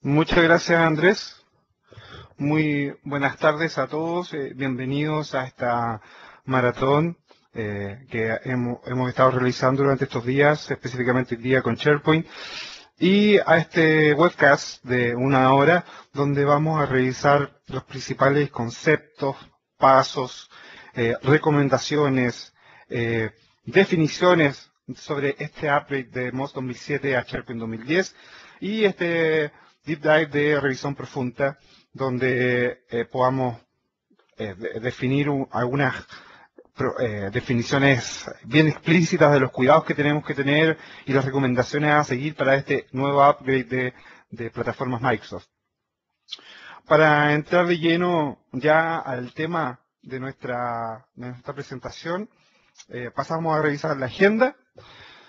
Muchas gracias, Andrés. Muy buenas tardes a todos. Bienvenidos a esta maratón que hemos estado realizando durante estos días, específicamente el día con SharePoint, y a este webcast de 1 hora donde vamos a revisar los principales conceptos, pasos, recomendaciones, definiciones sobre este upgrade de MOS 2007 a SharePoint 2010 y este deep dive de revisión profunda donde podamos definir algunas definiciones bien explícitas de los cuidados que tenemos que tener y las recomendaciones a seguir para este nuevo upgrade de plataformas Microsoft. Para entrar de lleno ya al tema de nuestra presentación, pasamos a revisar la agenda,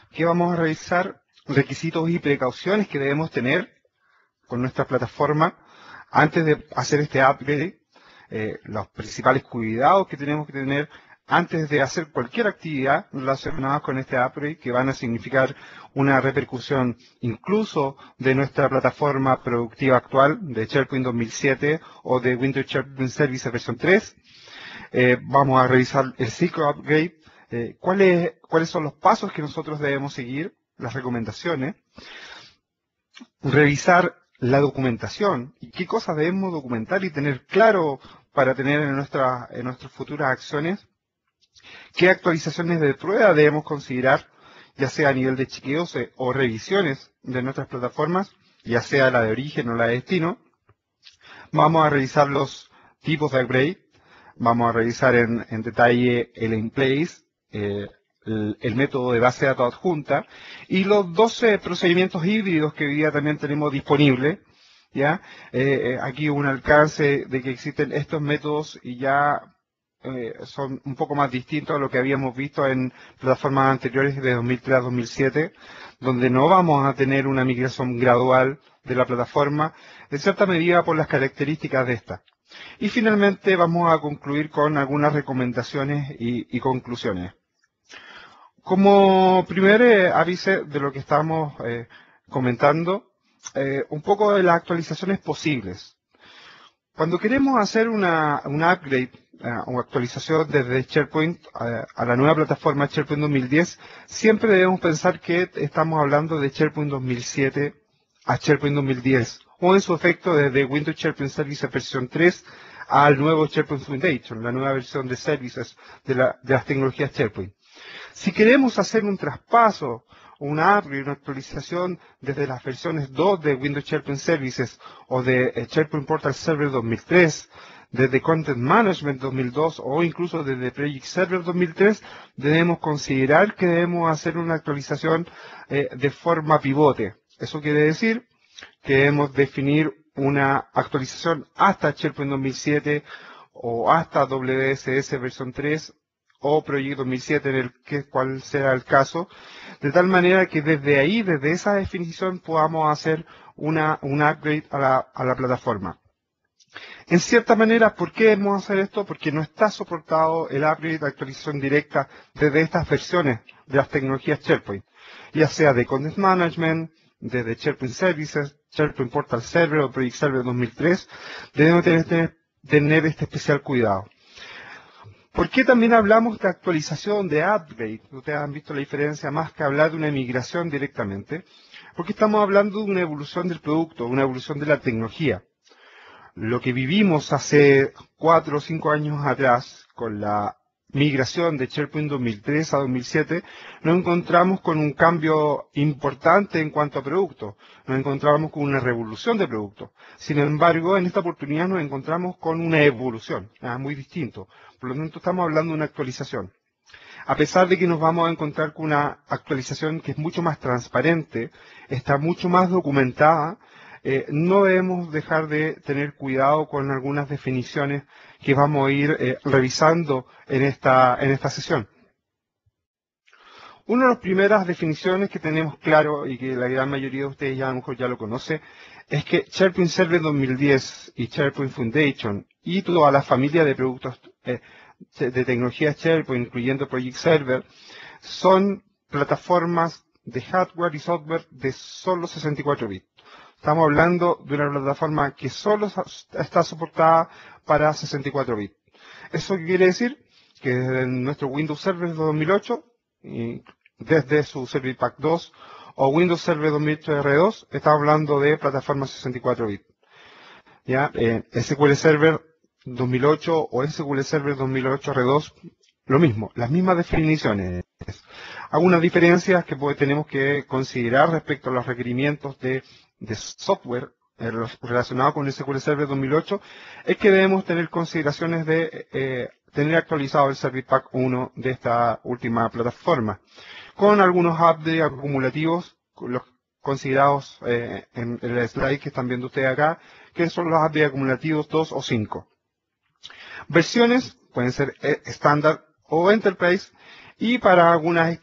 que vamos a revisar requisitos y precauciones que debemos tener con nuestra plataforma antes de hacer este upgrade, los principales cuidados que tenemos que tener antes de hacer cualquier actividad relacionada con este upgrade, que van a significar una repercusión incluso de nuestra plataforma productiva actual de SharePoint 2007 o de Windows SharePoint Services versión 3. Vamos a revisar el ciclo upgrade, cuáles son los pasos que nosotros debemos seguir, las recomendaciones, revisar la documentación y qué cosas debemos documentar y tener claro para tener en nuestras futuras acciones, qué actualizaciones de prueba debemos considerar, ya sea a nivel de chequeos o revisiones de nuestras plataformas, ya sea la de origen o la de destino. Vamos a revisar los tipos de upgrade, vamos a revisar en detalle el in place, el método de base de datos adjunta y los 12 procedimientos híbridos que hoy día también tenemos disponibles. ¿Ya? Aquí un alcance de que existen estos métodos y ya son un poco más distintos a lo que habíamos visto en plataformas anteriores de 2003 a 2007, donde no vamos a tener una migración gradual de la plataforma, en cierta medida por las características de esta. Y finalmente vamos a concluir con algunas recomendaciones y conclusiones. Como primer aviso de lo que estamos comentando, un poco de las actualizaciones posibles. Cuando queremos hacer un upgrade o actualización desde SharePoint a la nueva plataforma SharePoint 2010, siempre debemos pensar que estamos hablando de SharePoint 2007 a SharePoint 2010, o en su efecto desde Windows SharePoint Services versión 3 al nuevo SharePoint Foundation, la nueva versión de services de las tecnologías SharePoint. Si queremos hacer un traspaso, un upgrade, una actualización desde las versiones 2 de Windows SharePoint Services o de SharePoint Portal Server 2003, desde Content Management 2002 o incluso desde Project Server 2003, debemos considerar que debemos hacer una actualización de forma pivote. Eso quiere decir que debemos definir una actualización hasta SharePoint 2007 o hasta WSS versión 3 o Proyecto 2007, cual sea el caso, de tal manera que desde ahí, desde esa definición, podamos hacer un upgrade a la plataforma. En cierta manera, ¿por qué debemos hacer esto? Porque no está soportado el upgrade de actualización directa desde estas versiones de las tecnologías SharePoint, ya sea de Content Management, desde SharePoint Services, SharePoint Portal Server o Project Server 2003, debemos tener este especial cuidado. ¿Por qué también hablamos de actualización, de upgrade? Ustedes han visto la diferencia más que hablar de una migración directamente, porque estamos hablando de una evolución del producto, una evolución de la tecnología. Lo que vivimos hace 4 o 5 años atrás con la migración de SharePoint 2003 a 2007, nos encontramos con un cambio importante en cuanto a productos, nos encontramos con una revolución de productos. Sin embargo, en esta oportunidad nos encontramos con una evolución, muy distinto. Por lo tanto, estamos hablando de una actualización. A pesar de que nos vamos a encontrar con una actualización que es mucho más transparente, está mucho más documentada, no debemos dejar de tener cuidado con algunas definiciones que vamos a ir revisando en esta sesión. Una de las primeras definiciones que tenemos claro y que la gran mayoría de ustedes ya a lo mejor ya lo conoce, es que SharePoint Server 2010 y SharePoint Foundation y toda la familia de productos de tecnología SharePoint, incluyendo Project Server, son plataformas de hardware y software de solo 64 bits. Estamos hablando de una plataforma que solo está soportada para 64 bits. ¿Eso qué quiere decir? Que desde nuestro Windows Server 2008, y desde su Service Pack 2 o Windows Server 2008 R2, estamos hablando de plataforma 64 bits. ¿Ya? SQL Server 2008 o SQL Server 2008 R2, lo mismo, las mismas definiciones. Algunas diferencias que tenemos que considerar respecto a los requerimientos de software relacionados con SQL Server 2008 es que debemos tener consideraciones de tener actualizado el Service Pack 1 de esta última plataforma, con algunos updates acumulativos, los considerados en el slide que están viendo ustedes acá, que son los updates acumulativos 2 o 5. Versiones pueden ser estándar o Enterprise, y para algunas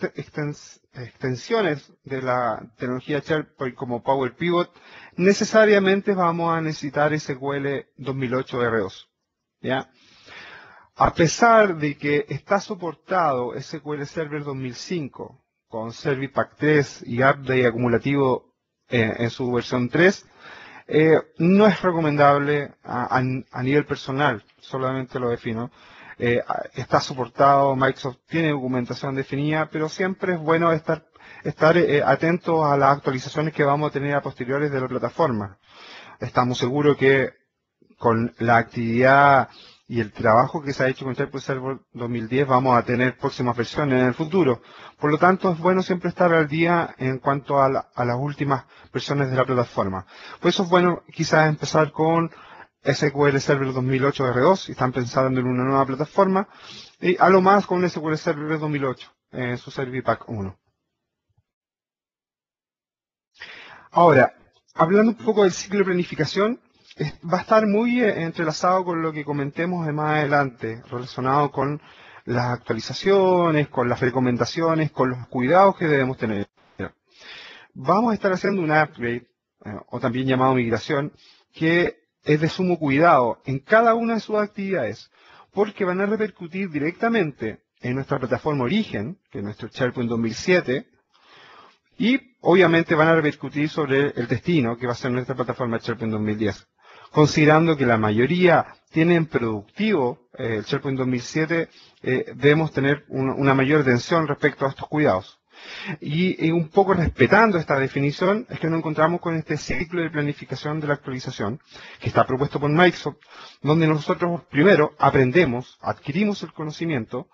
extensiones de la tecnología SharePoint como Power Pivot, necesariamente vamos a necesitar SQL 2008 R2. ¿Ya? A pesar de que está soportado SQL Server 2005 con Service Pack 3 y update acumulativo en su versión 3, no es recomendable a nivel personal, solamente lo defino. Está soportado, Microsoft tiene documentación definida, pero siempre es bueno estar atentos a las actualizaciones que vamos a tener a posteriores de la plataforma. Estamos seguros que con la actividad y el trabajo que se ha hecho con SharePoint Server 2010 vamos a tener próximas versiones en el futuro. Por lo tanto, es bueno siempre estar al día en cuanto a las últimas versiones de la plataforma. Por eso es bueno quizás empezar con SQL Server 2008 R2, si están pensando en una nueva plataforma, y a lo más con SQL Server 2008 en su Service Pack 1. Ahora, hablando un poco del ciclo de planificación, va a estar muy entrelazado con lo que comentemos de más adelante, relacionado con las actualizaciones, con las recomendaciones, con los cuidados que debemos tener. Vamos a estar haciendo un upgrade, o también llamado migración, que es de sumo cuidado en cada una de sus actividades, porque van a repercutir directamente en nuestra plataforma origen, que es nuestro SharePoint 2007, y obviamente van a repercutir sobre el destino, que va a ser nuestra plataforma SharePoint 2010. Considerando que la mayoría tienen productivo el SharePoint 2007, debemos tener una mayor atención respecto a estos cuidados. Y un poco respetando esta definición, es que nos encontramos con este ciclo de planificación de la actualización, que está propuesto por Microsoft, donde nosotros primero aprendemos, adquirimos el conocimiento.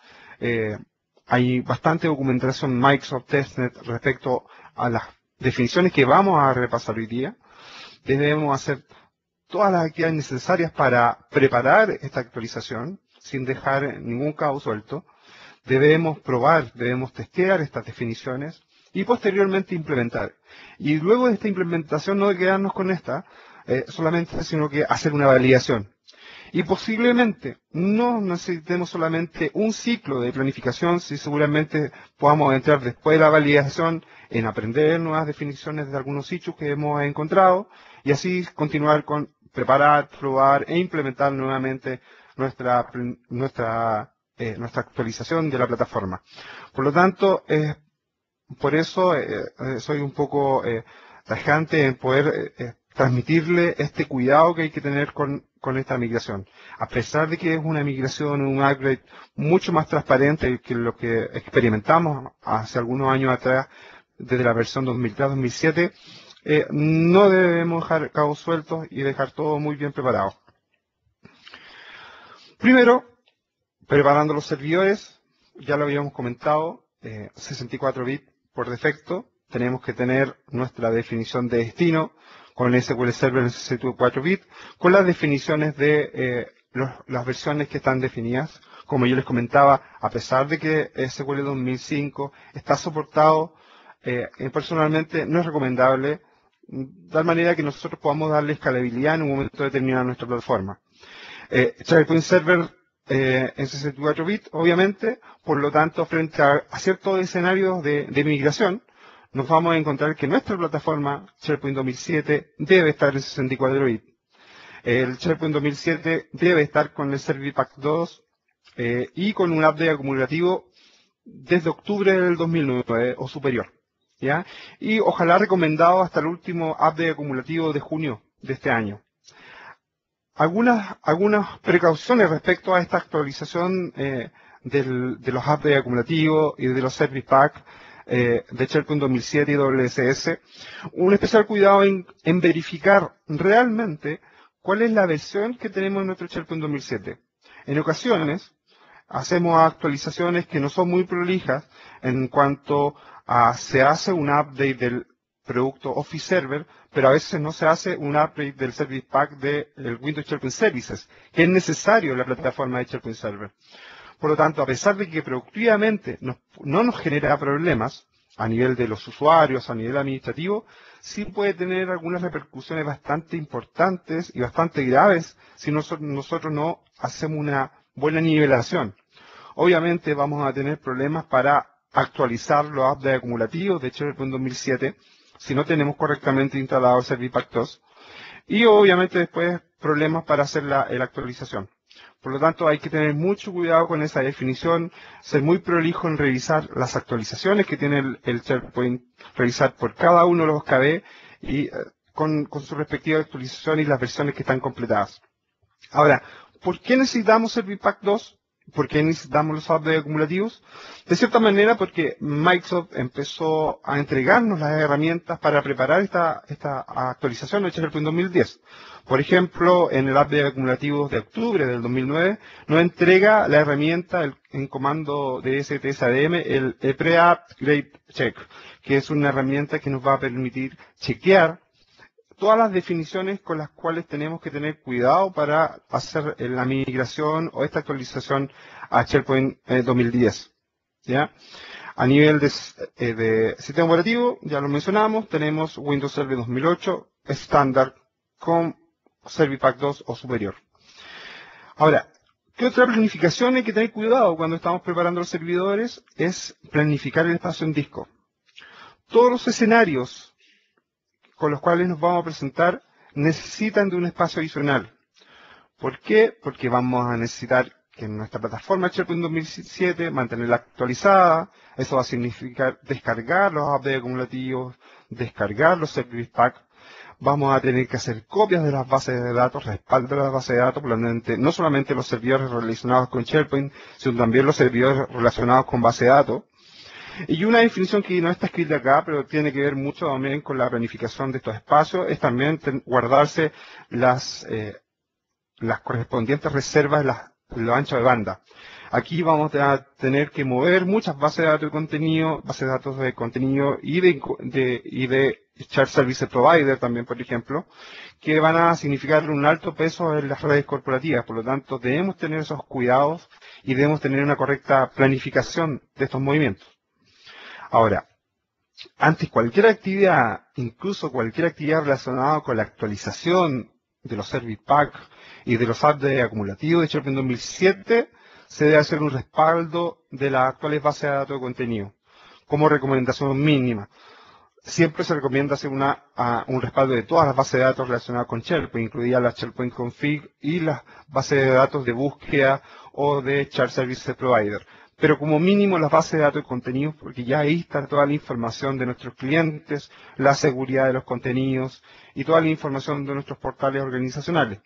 Hay bastante documentación Microsoft Testnet respecto a las definiciones que vamos a repasar hoy día. Debemos hacer todas las actividades necesarias para preparar esta actualización, sin dejar ningún cabo suelto. Debemos probar, debemos testear estas definiciones y posteriormente implementar. Y luego de esta implementación no quedarnos con esta solamente, sino que hacer una validación. Y posiblemente no necesitemos solamente un ciclo de planificación, si seguramente podamos entrar después de la validación en aprender nuevas definiciones de algunos hechos que hemos encontrado y así continuar con preparar, probar e implementar nuevamente nuestra actualización de la plataforma. Por lo tanto, por eso soy un poco tajante en poder transmitirle este cuidado que hay que tener con esta migración. A pesar de que es una migración, un upgrade mucho más transparente que lo que experimentamos hace algunos años atrás, desde la versión 2003-2007, no debemos dejar cabos sueltos y dejar todo muy bien preparado. Primero, preparando los servidores, ya lo habíamos comentado, 64 bits por defecto. Tenemos que tener nuestra definición de destino con el SQL Server en 64 bits, con las definiciones de las versiones que están definidas. Como yo les comentaba, a pesar de que SQL 2005 está soportado, personalmente no es recomendable, de tal manera que nosotros podamos darle escalabilidad en un momento determinado a nuestra plataforma. SharePoint Server en 64 bits, obviamente, por lo tanto, frente a ciertos escenarios de migración, nos vamos a encontrar que nuestra plataforma SharePoint 2007 debe estar en 64 bits. El SharePoint 2007 debe estar con el Service Pack 2 y con un update acumulativo desde octubre del 2009 o superior. ¿ya? Y ojalá recomendado hasta el último update acumulativo de junio de este año. Algunas precauciones respecto a esta actualización de los updates acumulativos y de los Service Pack de SharePoint 2007 y WSS. Un especial cuidado en verificar realmente cuál es la versión que tenemos en nuestro SharePoint 2007. En ocasiones hacemos actualizaciones que no son muy prolijas en cuanto a se hace un update del producto Office Server, pero a veces no se hace un update del Service Pack del Windows SharePoint Services, que es necesario en la plataforma de SharePoint Server. Por lo tanto, a pesar de que productivamente no nos genera problemas a nivel de los usuarios, a nivel administrativo, sí puede tener algunas repercusiones bastante importantes y bastante graves si nosotros no hacemos una buena nivelación. Obviamente vamos a tener problemas para actualizar los updates acumulativos de SharePoint 2007 si no tenemos correctamente instalado el Service Pack 2 y obviamente después problemas para hacer la actualización. Por lo tanto, hay que tener mucho cuidado con esa definición, ser muy prolijo en revisar las actualizaciones que tiene el SharePoint, revisar por cada uno de los KB y con su respectiva actualización y las versiones que están completadas. Ahora, ¿por qué necesitamos Service Pack 2? ¿Por qué necesitamos los updates acumulativos? De cierta manera, porque Microsoft empezó a entregarnos las herramientas para preparar esta actualización de SharePoint 2010. Por ejemplo, en el update acumulativo de octubre del 2009, nos entrega la herramienta en comando de STSADM, el Pre-Upgrade Check, que es una herramienta que nos va a permitir chequear todas las definiciones con las cuales tenemos que tener cuidado para hacer la migración o esta actualización a SharePoint 2010. ¿Ya? A nivel de sistema operativo, ya lo mencionamos, tenemos Windows Server 2008 estándar con Service Pack 2 o superior. Ahora, ¿qué otra planificación hay que tener cuidado cuando estamos preparando los servidores? Es planificar el espacio en disco. Todos los escenarios con los cuales nos vamos a presentar necesitan de un espacio adicional. ¿Por qué? Porque vamos a necesitar que en nuestra plataforma SharePoint 2007 mantenerla actualizada. Eso va a significar descargar los updates acumulativos, descargar los Service Pack. Vamos a tener que hacer copias de las bases de datos, respaldo de las bases de datos, no solamente los servidores relacionados con SharePoint, sino también los servidores relacionados con base de datos. Y una definición que no está escrita acá, pero tiene que ver mucho también con la planificación de estos espacios, es también guardarse las correspondientes reservas en los anchos de banda. Aquí vamos a tener que mover muchas bases de datos de contenido, bases de datos de contenido y de Shared Service Provider también, por ejemplo, que van a significar un alto peso en las redes corporativas. Por lo tanto, debemos tener esos cuidados y debemos tener una correcta planificación de estos movimientos. Ahora, antes cualquier actividad, incluso cualquier actividad relacionada con la actualización de los Service Pack y de los updates acumulativos de SharePoint 2007, se debe hacer un respaldo de las actuales bases de datos de contenido, como recomendación mínima. Siempre se recomienda hacer un respaldo de todas las bases de datos relacionadas con SharePoint, incluidas las SharePoint Config y las bases de datos de búsqueda o de Shared Service Provider. Pero como mínimo las bases de datos de contenidos, porque ya ahí está toda la información de nuestros clientes, la seguridad de los contenidos y toda la información de nuestros portales organizacionales.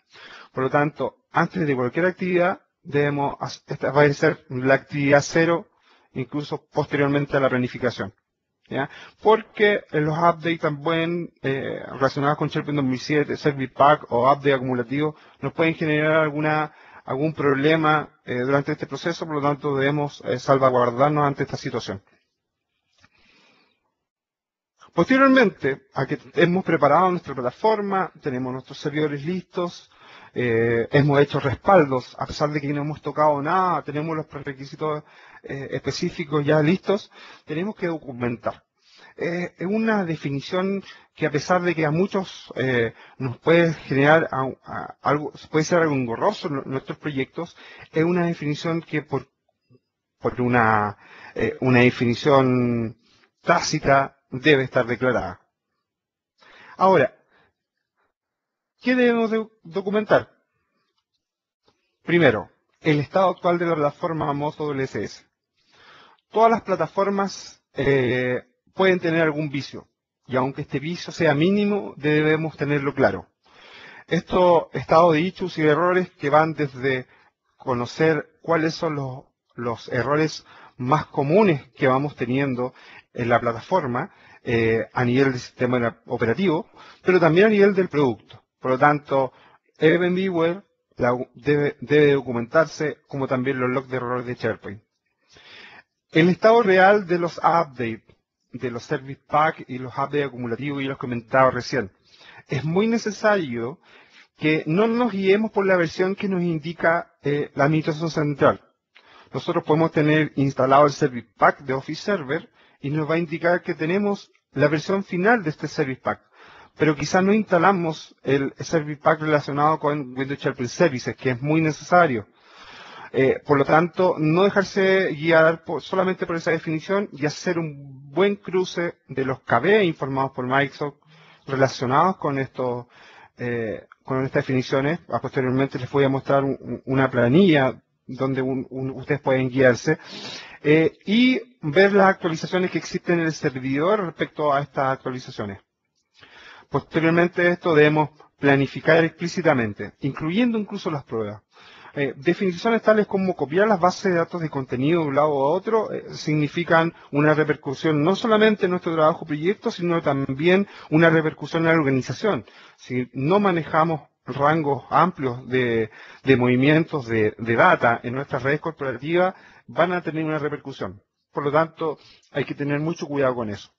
Por lo tanto, antes de cualquier actividad, esta va a ser la actividad cero, incluso posteriormente a la planificación. ¿Ya? Porque los updates también relacionados con SharePoint 2007, Service Pack o update acumulativo nos pueden generar algún problema durante este proceso, por lo tanto debemos salvaguardarnos ante esta situación. Posteriormente a que hemos preparado nuestra plataforma, tenemos nuestros servidores listos, hemos hecho respaldos, a pesar de que no hemos tocado nada, tenemos los prerequisitos específicos ya listos, tenemos que documentar. Es una definición que a pesar de que a muchos nos puede generar algo, puede ser algo engorroso en nuestros proyectos, es una definición que por una definición tácita debe estar declarada. Ahora, ¿qué debemos documentar? Primero, el estado actual de la plataforma Mozo WSS. Todas las plataformas pueden tener algún vicio. Y aunque este vicio sea mínimo, debemos tenerlo claro. Estos estados de issues y de errores que van desde conocer cuáles son los errores más comunes que vamos teniendo en la plataforma a nivel del sistema operativo, pero también a nivel del producto. Por lo tanto, Airbnb debe documentarse como también los logs de errores de SharePoint. El estado real de los updates, de los service pack y los updates acumulativos, y los comentaba recién. Es muy necesario que no nos guiemos por la versión que nos indica la administración central. Nosotros podemos tener instalado el Service Pack de Office Server y nos va a indicar que tenemos la versión final de este Service Pack. Pero quizás no instalamos el Service Pack relacionado con Windows SharePoint Services, que es muy necesario. Por lo tanto, no dejarse guiar solamente por esa definición y hacer un buen cruce de los KB informados por Microsoft relacionados con estos con estas definiciones. Posteriormente les voy a mostrar una planilla donde ustedes pueden guiarse y ver las actualizaciones que existen en el servidor respecto a estas actualizaciones. Posteriormente a esto debemos planificar explícitamente, incluyendo incluso las pruebas. Definiciones tales como copiar las bases de datos de contenido de un lado a otro significan una repercusión no solamente en nuestro trabajo proyecto, sino también una repercusión en la organización. Si no manejamos rangos amplios de movimientos de data en nuestras redes corporativas, van a tener una repercusión. Por lo tanto, hay que tener mucho cuidado con eso.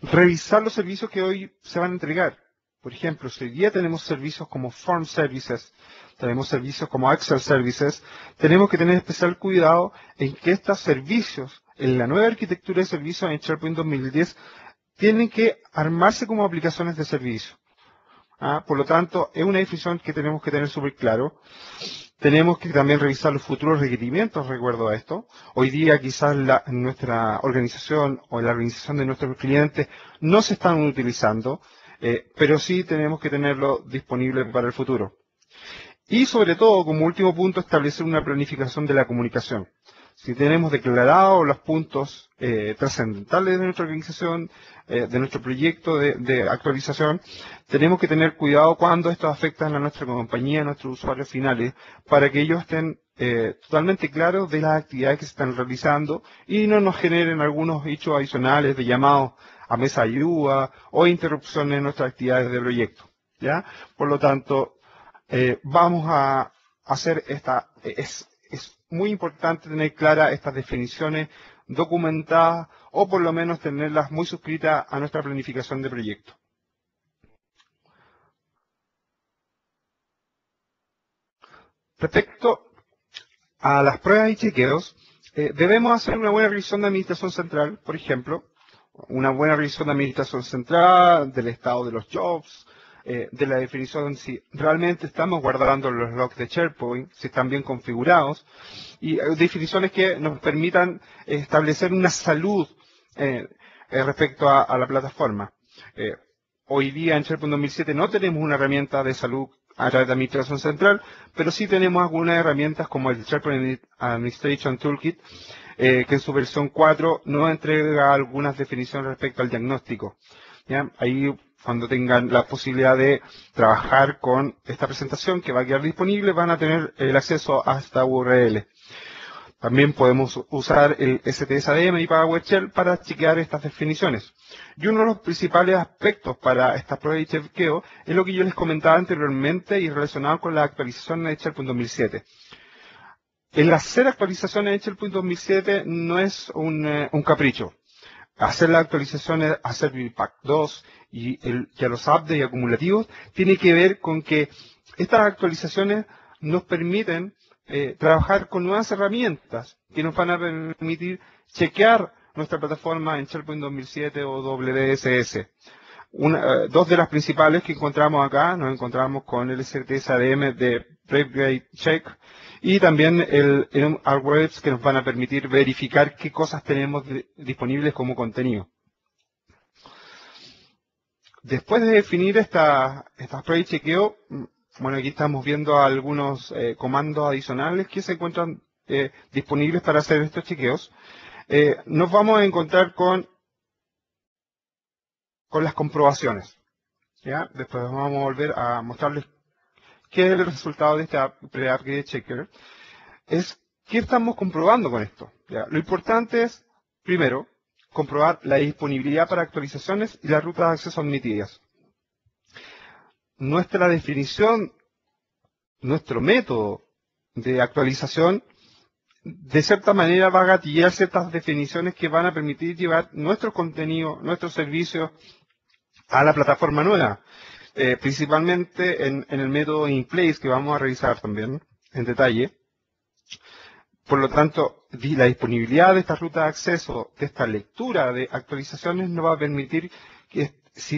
Revisar los servicios que hoy se van a entregar. Por ejemplo, si hoy día tenemos servicios como Form Services, tenemos servicios como Excel Services, tenemos que tener especial cuidado en que estos servicios, en la nueva arquitectura de servicios en SharePoint 2010, tienen que armarse como aplicaciones de servicio. Por lo tanto, es una definición que tenemos que tener súper claro. Tenemos que también revisar los futuros requerimientos, recuerdo a esto. Hoy día quizás en nuestra organización o en la organización de nuestros clientes no se están utilizando, pero sí tenemos que tenerlo disponible para el futuro. Y sobre todo, como último punto, establecer una planificación de la comunicación. Si tenemos declarados los puntos trascendentales de nuestra organización, de nuestro proyecto de actualización, tenemos que tener cuidado cuando estos afectan a nuestra compañía, a nuestros usuarios finales, para que ellos estén totalmente claros de las actividades que se están realizando y no nos generen algunos hechos adicionales de llamados a mesa de ayuda o interrupciones en nuestras actividades de proyecto. ¿Ya? Por lo tanto, vamos a hacer es muy importante tener claras estas definiciones documentadas o por lo menos tenerlas muy suscritas a nuestra planificación de proyecto. Respecto a las pruebas y chequeos, debemos hacer una buena revisión de administración central, por ejemplo, una buena revisión de administración central, del estado de los jobs, de la definición si realmente estamos guardando los logs de SharePoint, si están bien configurados, y definiciones que nos permitan establecer una salud respecto a la plataforma. Hoy día en SharePoint 2007 no tenemos una herramienta de salud a través de Administración Central, pero sí tenemos algunas herramientas como el SharePoint Administration Toolkit, que en su versión 4 nos entrega algunas definiciones respecto al diagnóstico. ¿Ya? Ahí, cuando tengan la posibilidad de trabajar con esta presentación que va a quedar disponible, van a tener el acceso a esta URL. También podemos usar el STS-ADM y PowerShell para chequear estas definiciones. Y uno de los principales aspectos para estas pruebas de chequeo es lo que yo les comentaba anteriormente y relacionado con la actualización de SharePoint 2007. El hacer actualizaciones de SharePoint 2007 no es un capricho. Hacer las actualizaciones a Service Pack 2 y a los updates acumulativos tiene que ver con que estas actualizaciones nos permiten trabajar con nuevas herramientas que nos van a permitir chequear nuestra plataforma en SharePoint 2007 o WSS. Dos de las principales que encontramos acá, nos encontramos con el STS-ADM de Prepgrade Check y también el Webs que nos van a permitir verificar qué cosas tenemos disponibles como contenido. Después de definir estas pruebas de chequeo, bueno, aquí estamos viendo algunos comandos adicionales que se encuentran disponibles para hacer estos chequeos. Nos vamos a encontrar con con las comprobaciones. ¿Ya? Después vamos a volver a mostrarles qué es el resultado de este pre-upgrade checker. Es qué estamos comprobando con esto. ¿Ya? Lo importante es, primero, comprobar la disponibilidad para actualizaciones y las rutas de acceso admitidas. Nuestra definición, nuestro método de actualización, de cierta manera va a gatillar ciertas definiciones que van a permitir llevar nuestro contenido, nuestros servicios a la plataforma nueva. Principalmente en el método in-place que vamos a revisar también en detalle. Por lo tanto, la disponibilidad de esta ruta de acceso, de esta lectura de actualizaciones, nos va a permitir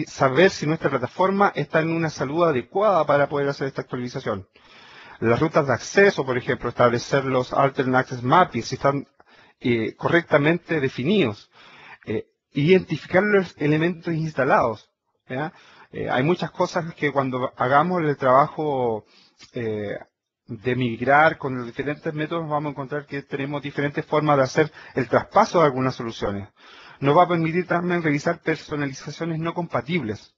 saber si nuestra plataforma está en una salud adecuada para poder hacer esta actualización. Las rutas de acceso, por ejemplo, establecer los alternate access mapping, si están correctamente definidos. Identificar los elementos instalados. ¿Ya? Hay muchas cosas que cuando hagamos el trabajo de migrar con los diferentes métodos vamos a encontrar que tenemos diferentes formas de hacer el traspaso de algunas soluciones. Nos va a permitir también revisar personalizaciones no compatibles.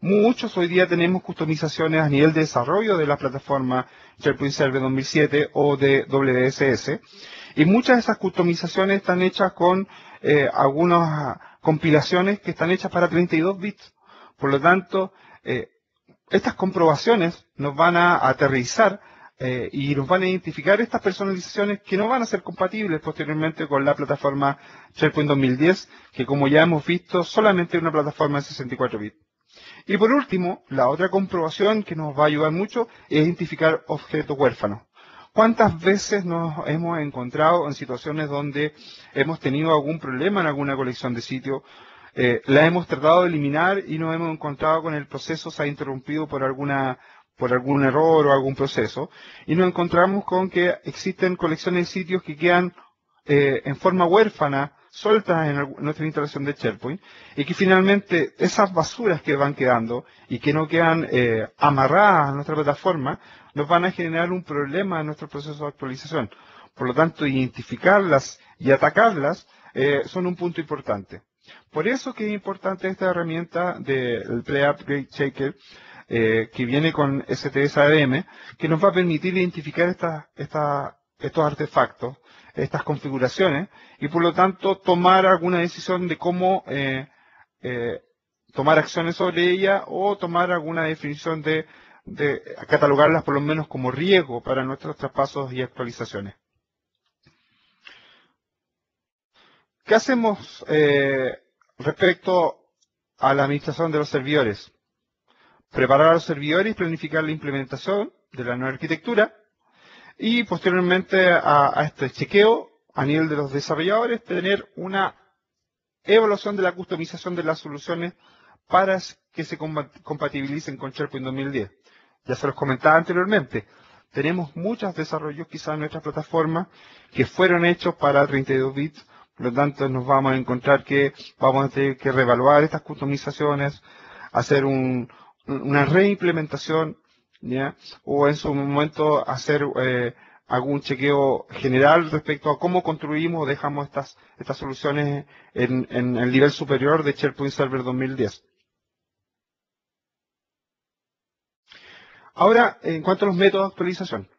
Muchos hoy día tenemos customizaciones a nivel de desarrollo de la plataforma SharePoint Server 2007 o de WSS, y muchas de esas customizaciones están hechas con algunas compilaciones que están hechas para 32 bits. Por lo tanto, estas comprobaciones nos van a aterrizar y nos van a identificar estas personalizaciones que no van a ser compatibles posteriormente con la plataforma SharePoint 2010, que como ya hemos visto, solamente es una plataforma de 64 bits. Y por último, la otra comprobación que nos va a ayudar mucho es identificar objetos huérfanos. ¿Cuántas veces nos hemos encontrado en situaciones donde hemos tenido algún problema en alguna colección de sitios? La hemos tratado de eliminar y nos hemos encontrado con el proceso se ha interrumpido por algún error o algún proceso, y nos encontramos con que existen colecciones de sitios que quedan en forma huérfana, sueltas en nuestra instalación de SharePoint, y que finalmente esas basuras que van quedando y que no quedan amarradas a nuestra plataforma, nos van a generar un problema en nuestro proceso de actualización. Por lo tanto, identificarlas y atacarlas son un punto importante. Por eso que es importante esta herramienta del Pre-Upgrade Checker, que viene con STS ADM, que nos va a permitir identificar estos artefactos, estas configuraciones, y por lo tanto tomar alguna decisión de cómo tomar acciones sobre ella o tomar alguna definición de catalogarlas por lo menos como riesgo para nuestros traspasos y actualizaciones. ¿Qué hacemos respecto a la administración de los servidores? Preparar a los servidores y planificar la implementación de la nueva arquitectura, y posteriormente a este chequeo a nivel de los desarrolladores tener una evaluación de la customización de las soluciones para que se compatibilicen con SharePoint 2010. Ya se los comentaba anteriormente, tenemos muchos desarrollos quizás en nuestra plataforma que fueron hechos para 32 bits, por lo tanto nos vamos a encontrar que vamos a tener que reevaluar estas customizaciones, hacer una reimplementación, ¿ya? O en su momento hacer algún chequeo general respecto a cómo construimos o dejamos estas soluciones en el nivel superior de SharePoint Server 2010. Ahora, en cuanto a los métodos de actualización.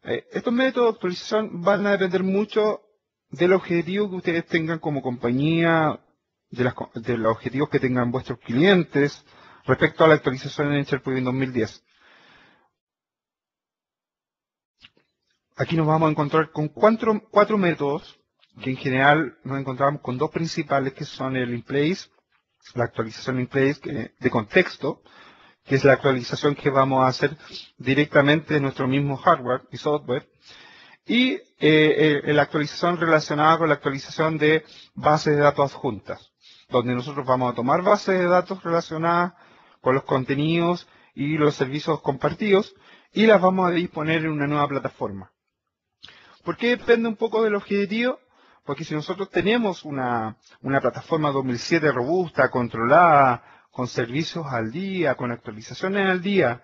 Estos métodos de actualización van a depender mucho del objetivo que ustedes tengan como compañía, de los objetivos que tengan vuestros clientes respecto a la actualización en SharePoint 2010. Aquí nos vamos a encontrar con cuatro métodos, que en general nos encontramos con dos principales, que son el in-place, la actualización in-place de contexto, que es la actualización que vamos a hacer directamente en nuestro mismo hardware y software, y la actualización relacionada con la actualización de bases de datos adjuntas, donde nosotros vamos a tomar bases de datos relacionadas con los contenidos y los servicios compartidos y las vamos a disponer en una nueva plataforma. ¿Por qué depende un poco del objetivo? Porque si nosotros tenemos una plataforma 2007 robusta, controlada, con servicios al día, con actualizaciones al día,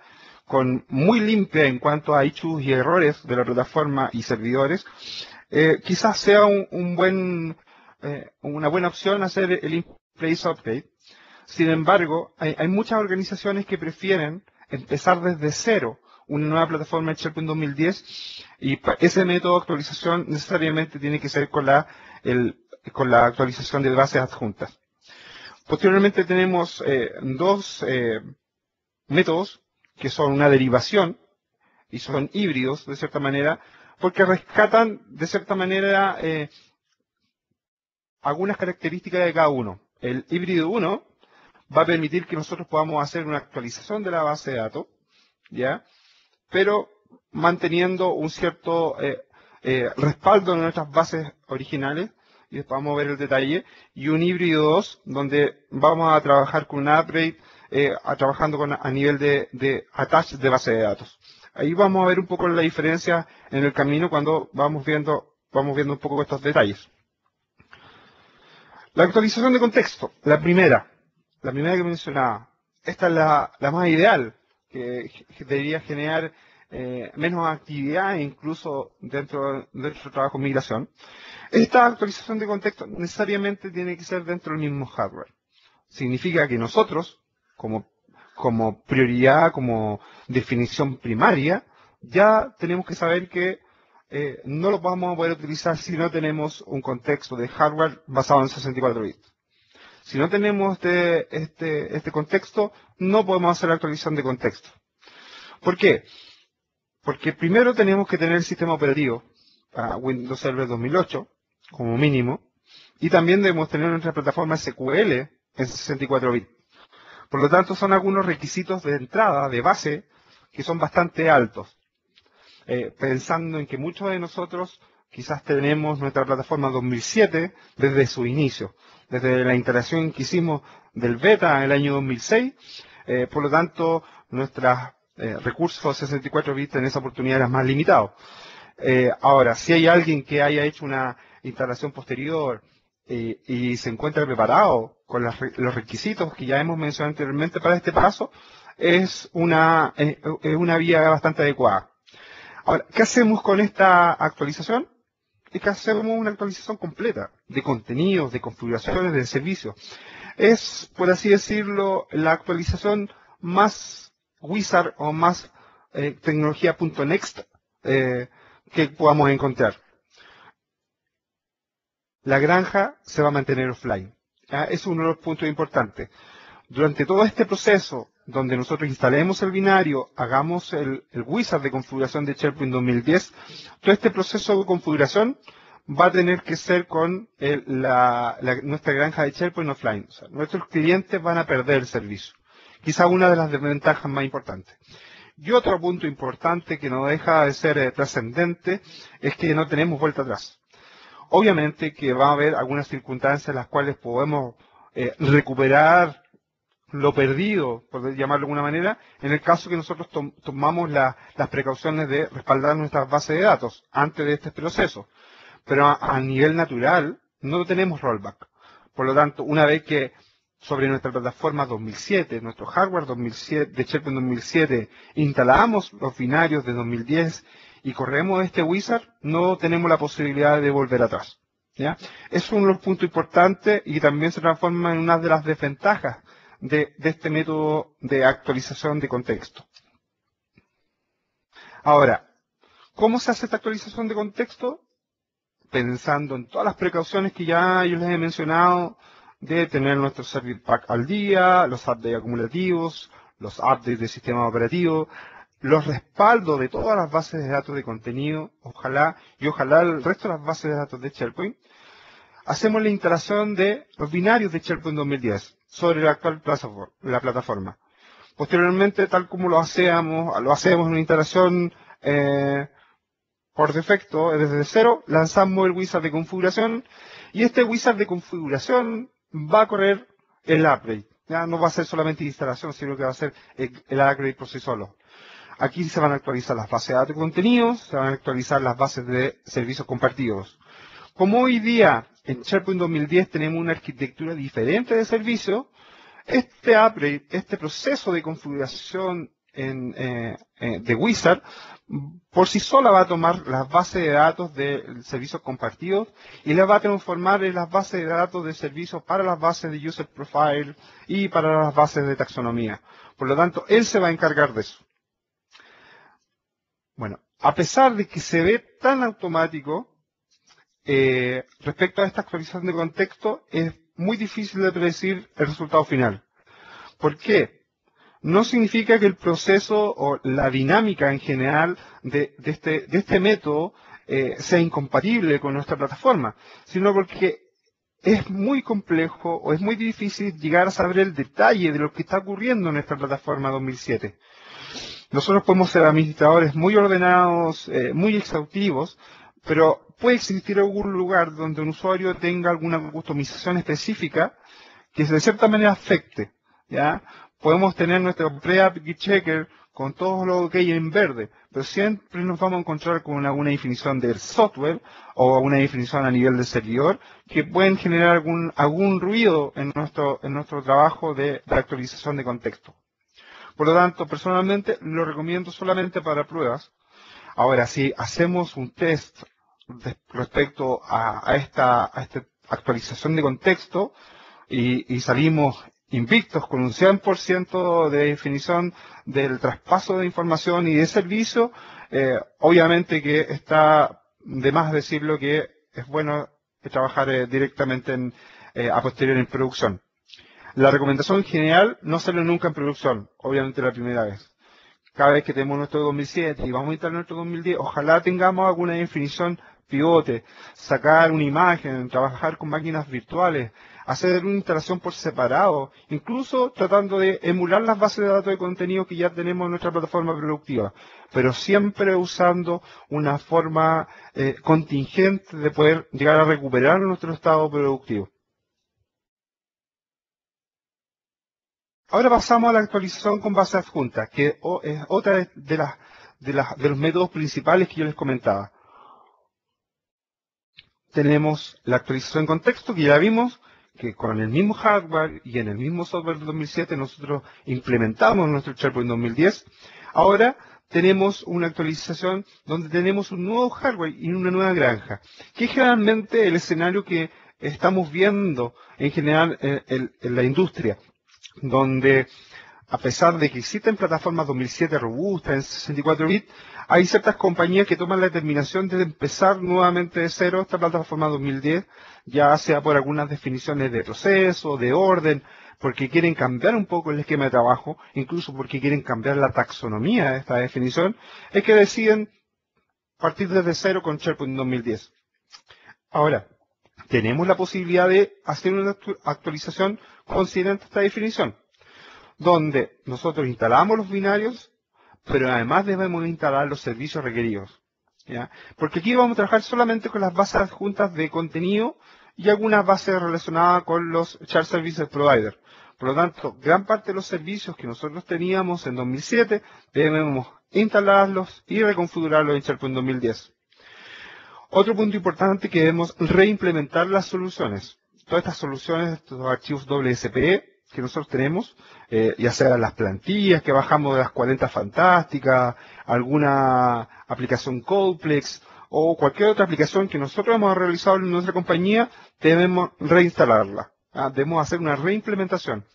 muy limpia en cuanto a issues y errores de la plataforma y servidores, quizás sea una buena opción hacer el in-place upgrade. Sin embargo, hay muchas organizaciones que prefieren empezar desde cero una nueva plataforma de SharePoint 2010 y ese método de actualización necesariamente tiene que ser con la actualización de bases adjuntas. Posteriormente tenemos dos métodos que son una derivación y son híbridos de cierta manera porque rescatan de cierta manera algunas características de cada uno. El híbrido 1 va a permitir que nosotros podamos hacer una actualización de la base de datos, ¿ya? Pero manteniendo un cierto respaldo en nuestras bases originales, y después vamos a ver el detalle, y un híbrido 2, donde vamos a trabajar con un upgrade, trabajando a nivel de attach de base de datos. Ahí vamos a ver un poco la diferencia en el camino cuando vamos viendo un poco estos detalles. La actualización de contexto, la primera que mencionaba, esta es la más ideal, que debería generar menos actividad incluso dentro de nuestro trabajo de migración. Esta actualización de contexto necesariamente tiene que ser dentro del mismo hardware. Significa que nosotros, como prioridad, como definición primaria, ya tenemos que saber que no lo vamos a poder utilizar si no tenemos un contexto de hardware basado en 64 bits. Si no tenemos este contexto, no podemos hacer la actualización de contexto. ¿Por qué? Porque primero tenemos que tener el sistema operativo para Windows Server 2008, como mínimo, y también debemos tener nuestra plataforma SQL en 64 bits. Por lo tanto, son algunos requisitos de entrada, de base, que son bastante altos. Pensando en que muchos de nosotros quizás tenemos nuestra plataforma 2007 desde su inicio, desde la instalación que hicimos del beta en el año 2006, por lo tanto nuestros recursos 64 bits en esa oportunidad eran más limitados. Ahora, si hay alguien que haya hecho una instalación posterior y se encuentra preparado con los requisitos que ya hemos mencionado anteriormente para este paso, es una vía bastante adecuada. Ahora, ¿qué hacemos con esta actualización? Es que hacemos una actualización completa de contenidos, de configuraciones, de servicios. Es, por así decirlo, la actualización más wizard o más tecnología.next que podamos encontrar. La granja se va a mantener offline. ¿Ya? Es uno de los puntos importantes. Durante todo este proceso, donde nosotros instalemos el binario, hagamos el wizard de configuración de SharePoint 2010, todo este proceso de configuración va a tener que ser con nuestra granja de SharePoint offline. O sea, nuestros clientes van a perder el servicio. Quizá una de las desventajas más importantes. Y otro punto importante que no deja de ser trascendente es que no tenemos vuelta atrás. Obviamente que va a haber algunas circunstancias en las cuales podemos recuperar lo perdido, por llamarlo de alguna manera, en el caso que nosotros tomamos las precauciones de respaldar nuestras bases de datos antes de este proceso. Pero a nivel natural no tenemos rollback. Por lo tanto, una vez que sobre nuestra plataforma 2007, nuestro hardware 2007, de SharePoint 2007, instalamos los binarios de 2010 y corremos este wizard, no tenemos la posibilidad de volver atrás. ¿Ya? Es uno de los puntos importantes y también se transforma en una de las desventajas de este método de actualización de contexto. Ahora, ¿cómo se hace esta actualización de contexto? Pensando en todas las precauciones que ya yo les he mencionado, de tener nuestro Service Pack al día, los updates acumulativos, los updates del sistema operativo, los respaldos de todas las bases de datos de contenido, ojalá el resto de las bases de datos de SharePoint. Hacemos la instalación de los binarios de SharePoint 2010 sobre la actual plataforma. Posteriormente, tal como lo hacemos en una instalación por defecto, desde cero, lanzamos el wizard de configuración y este wizard de configuración va a correr el upgrade. Ya no va a ser solamente instalación, sino que va a ser el upgrade por sí solo. Aquí se van a actualizar las bases de datos de contenidos, se van a actualizar las bases de servicios compartidos. Como hoy día en SharePoint 2010 tenemos una arquitectura diferente de servicio, este upgrade, este proceso de configuración de Wizard, por sí sola va a tomar las bases de datos de servicios compartidos y las va a transformar en las bases de datos de servicios para las bases de User Profile y para las bases de taxonomía. Por lo tanto, él se va a encargar de eso. Bueno, a pesar de que se ve tan automático, respecto a esta actualización de contexto, es muy difícil de predecir el resultado final. ¿Por qué? No significa que el proceso o la dinámica en general de este método sea incompatible con nuestra plataforma, sino porque es muy complejo o es muy difícil llegar a saber el detalle de lo que está ocurriendo en nuestra plataforma 2007. Nosotros podemos ser administradores muy ordenados, muy exhaustivos, pero puede existir algún lugar donde un usuario tenga alguna customización específica que de cierta manera afecte, ¿ya? Podemos tener nuestro pre-app checker con todos los OK en verde, pero siempre nos vamos a encontrar con alguna definición del software o una definición a nivel del servidor que pueden generar algún ruido en nuestro trabajo de actualización de contexto. Por lo tanto, personalmente lo recomiendo solamente para pruebas. Ahora, si hacemos un test respecto a esta actualización de contexto y salimos invictos con un 100% de definición del traspaso de información y de servicio, obviamente que está de más decirlo que es bueno trabajar directamente a posteriori en producción. La recomendación general, no hacerlo nunca en producción, obviamente la primera vez. Cada vez que tenemos nuestro 2007 y vamos a instalar nuestro 2010, ojalá tengamos alguna definición pivote, sacar una imagen, trabajar con máquinas virtuales, hacer una instalación por separado, incluso tratando de emular las bases de datos de contenido que ya tenemos en nuestra plataforma productiva, pero siempre usando una forma contingente de poder llegar a recuperar nuestro estado productivo. Ahora pasamos a la actualización con base adjunta, que es otra de los métodos principales que yo les comentaba. Tenemos la actualización en contexto, que ya vimos, que con el mismo hardware y en el mismo software de 2007 nosotros implementamos nuestro SharePoint 2010. Ahora tenemos una actualización donde tenemos un nuevo hardware y una nueva granja, que es generalmente el escenario que estamos viendo en general en la industria, donde a pesar de que existen plataformas 2007 robustas en 64 bits, hay ciertas compañías que toman la determinación de empezar nuevamente de cero esta plataforma 2010, ya sea por algunas definiciones de proceso, de orden, porque quieren cambiar un poco el esquema de trabajo, incluso porque quieren cambiar la taxonomía de esta definición, es que deciden partir desde cero con SharePoint 2010. Ahora, tenemos la posibilidad de hacer una actualización considerando esta definición, donde nosotros instalamos los binarios, pero además debemos instalar los servicios requeridos, ¿ya? Porque aquí vamos a trabajar solamente con las bases adjuntas de contenido y algunas bases relacionadas con los Shared Services Provider. Por lo tanto, gran parte de los servicios que nosotros teníamos en 2007 debemos instalarlos y reconfigurarlos en SharePoint 2010. Otro punto importante que debemos reimplementar las soluciones. Todas estas soluciones, estos archivos WSP que nosotros tenemos, ya sea las plantillas que bajamos de las 40 fantásticas, alguna aplicación Codeplex o cualquier otra aplicación que nosotros hemos realizado en nuestra compañía, debemos reinstalarla. Debemos hacer una reimplementación.